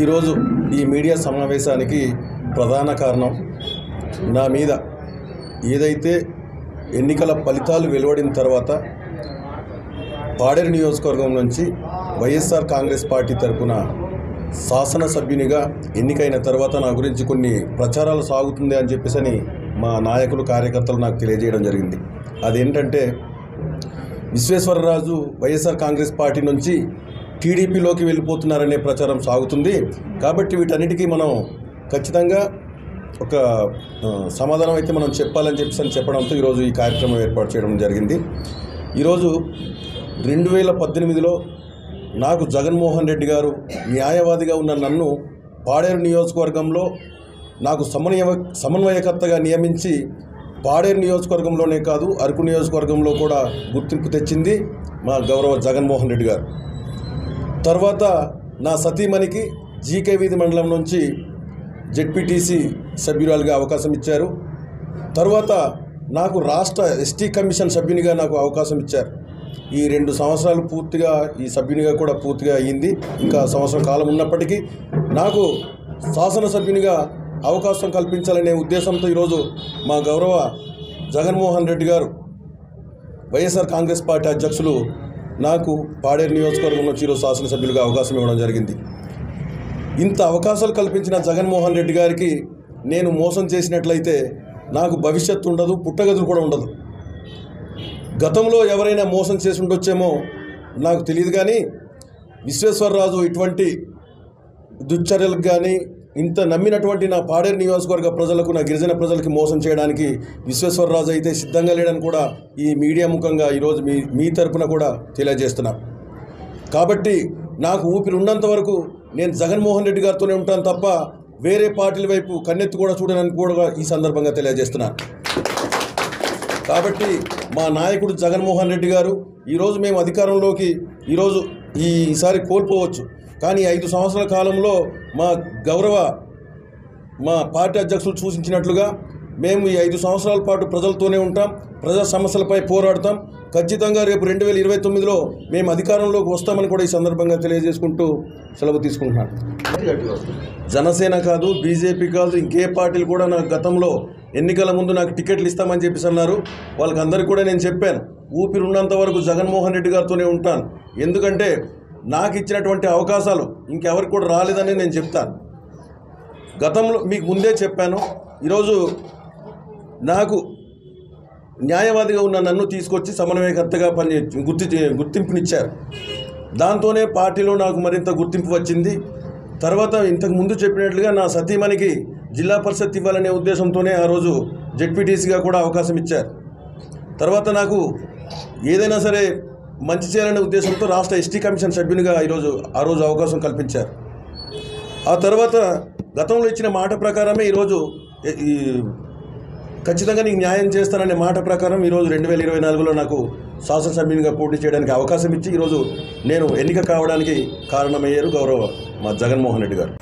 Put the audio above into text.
ఈరోజు ఈ మీడియా సమావేశానికి ప్రధాన కారణం నా మీద ఏదైతే ఎన్నికల ఫలితాలు వెలువడిన తర్వాత పాడేరు నియోజకవర్గం నుంచి వైఎస్ఆర్ కాంగ్రెస్ పార్టీ తరపున శాసనసభ్యునిగా ఎన్నికైన తర్వాత నా గురించి కొన్ని ప్రచారాలు సాగుతుంది అని చెప్పేసి మా నాయకులు కార్యకర్తలు నాకు తెలియజేయడం జరిగింది. అదేంటంటే విశ్వేశ్వరరాజు వైఎస్ఆర్ కాంగ్రెస్ పార్టీ నుంచి టీడీపీలోకి వెళ్ళిపోతున్నారనే ప్రచారం సాగుతుంది. కాబట్టి వీటన్నిటికీ మనం ఖచ్చితంగా ఒక సమాధానం అయితే మనం చెప్పాలని చెప్పడంతో ఈరోజు ఈ కార్యక్రమం ఏర్పాటు చేయడం జరిగింది. ఈరోజు 2018లో నాకు జగన్మోహన్ రెడ్డి గారు న్యాయవాదిగా ఉన్న నన్ను పాడేరు నియోజకవర్గంలో నాకు సమన్వయకర్తగా నియమించి పాడేరు నియోజకవర్గంలోనే కాదు అరకు నియోజకవర్గంలో కూడా గుర్తింపు తెచ్చింది మా గౌరవ జగన్మోహన్ రెడ్డి గారు. తర్వాత నా సతీమణికి జీకే వీధి మండలం నుంచి జెడ్పీటీసీ సభ్యురాలుగా అవకాశం ఇచ్చారు. తర్వాత నాకు రాష్ట్ర ఎస్టీ కమిషన్ సభ్యునిగా నాకు అవకాశం ఇచ్చారు. ఈ 2 సంవత్సరాలు పూర్తిగా ఈ సభ్యునిగా కూడా పూర్తిగా అయ్యింది. ఇంకా సంవత్సరం కాలం ఉన్నప్పటికీ నాకు శాసనసభ్యునిగా అవకాశం కల్పించాలనే ఉద్దేశంతో ఈరోజు మా గౌరవ జగన్మోహన్ రెడ్డి గారు వైఎస్ఆర్ కాంగ్రెస్ పార్టీ అధ్యక్షులు నాకు పాడేరు నియోజకవర్గం నుంచి ఈరోజు శాసనసభ్యులుగా అవకాశం ఇవ్వడం జరిగింది. ఇంత అవకాశాలు కల్పించిన జగన్మోహన్ రెడ్డి గారికి నేను మోసం చేసినట్లయితే నాకు భవిష్యత్తు ఉండదు, పుట్టగతులు కూడా ఉండదు. గతంలో ఎవరైనా మోసం చేసి ఉండొచ్చేమో నాకు తెలియదు, కానీ విశ్వేశ్వరరాజు ఇటువంటి దుశ్చర్యలకు కానీ ఇంత నమ్మినటువంటి నా పాడేరు నియోజకవర్గ ప్రజలకు, నా గిరిజన ప్రజలకి మోసం చేయడానికి విశ్వేశ్వరరాజు అయితే సిద్ధంగా లేడని కూడా ఈ మీడియా ముఖంగా ఈరోజు మీ తరపున కూడా తెలియజేస్తున్నా. కాబట్టి నాకు ఊపిరి ఉన్నంత వరకు నేను జగన్మోహన్ రెడ్డి గారితోనే ఉంటాను తప్ప వేరే పార్టీల వైపు కన్నెత్తి కూడా చూడనని కూడా ఈ సందర్భంగా తెలియజేస్తున్నాను. కాబట్టి మా నాయకుడు జగన్మోహన్ రెడ్డి గారు ఈరోజు మేము అధికారంలోకి ఈసారి కోల్పోవచ్చు, కానీ 5 సంవత్సరాల కాలంలో మా పార్టీ అధ్యక్షులు సూచించినట్లుగా మేము ఈ 5 సంవత్సరాల పాటు ప్రజలతోనే ఉంటాం, ప్రజా సమస్యలపై పోరాడతాం. ఖచ్చితంగా రేపు 2029లో మేము అధికారంలోకి వస్తామని కూడా ఈ సందర్భంగా తెలియజేసుకుంటూ సెలవు తీసుకుంటున్నాను. జనసేన కాదు, బీజేపీ కాదు, ఇంకే పార్టీలు కూడా నాకు గతంలో ఎన్నికల ముందు నాకు టికెట్లు ఇస్తామని చెప్పేసి అన్నారు. వాళ్ళకందరికీ కూడా నేను చెప్పాను, ఊపిరి ఉన్నంత వరకు జగన్మోహన్ రెడ్డి గారితోనే ఉంటాను. ఎందుకంటే నాకు ఇచ్చినటువంటి అవకాశాలు ఇంకెవరికి కూడా రాలేదని నేను చెప్తాను. గతంలో మీకు ముందే చెప్పాను. ఈరోజు నాకు న్యాయవాదిగా ఉన్న నన్ను తీసుకొచ్చి సమన్వయకర్తగా గుర్తింపునిచ్చారు. దాంతోనే పార్టీలో నాకు మరింత గుర్తింపు వచ్చింది. తర్వాత ఇంతకు ముందు చెప్పినట్లుగా నా సతీమణికి జిల్లా పరిషత్ ఇవ్వాలనే ఉద్దేశంతోనే ఆ రోజు జెడ్పీటీసీగా కూడా అవకాశం ఇచ్చారు. తర్వాత నాకు ఏదైనా సరే మంచి చేయాలనే ఉద్దేశంతో రాష్ట్ర ఎస్టీ కమిషన్ సభ్యునిగా ఆ రోజు అవకాశం కల్పించారు. ఆ తర్వాత గతంలో ఇచ్చిన మాట ప్రకారమే ఈరోజు ఖచ్చితంగా నీకు న్యాయం చేస్తాననే మాట ప్రకారం ఈరోజు 2024లో నాకు శాసనసభ్యునిగా పోటీ చేయడానికి అవకాశం ఇచ్చి ఈరోజు నేను ఎన్నిక కావడానికి కారణమయ్యారు గౌరవ మా జగన్మోహన్ రెడ్డి గారు.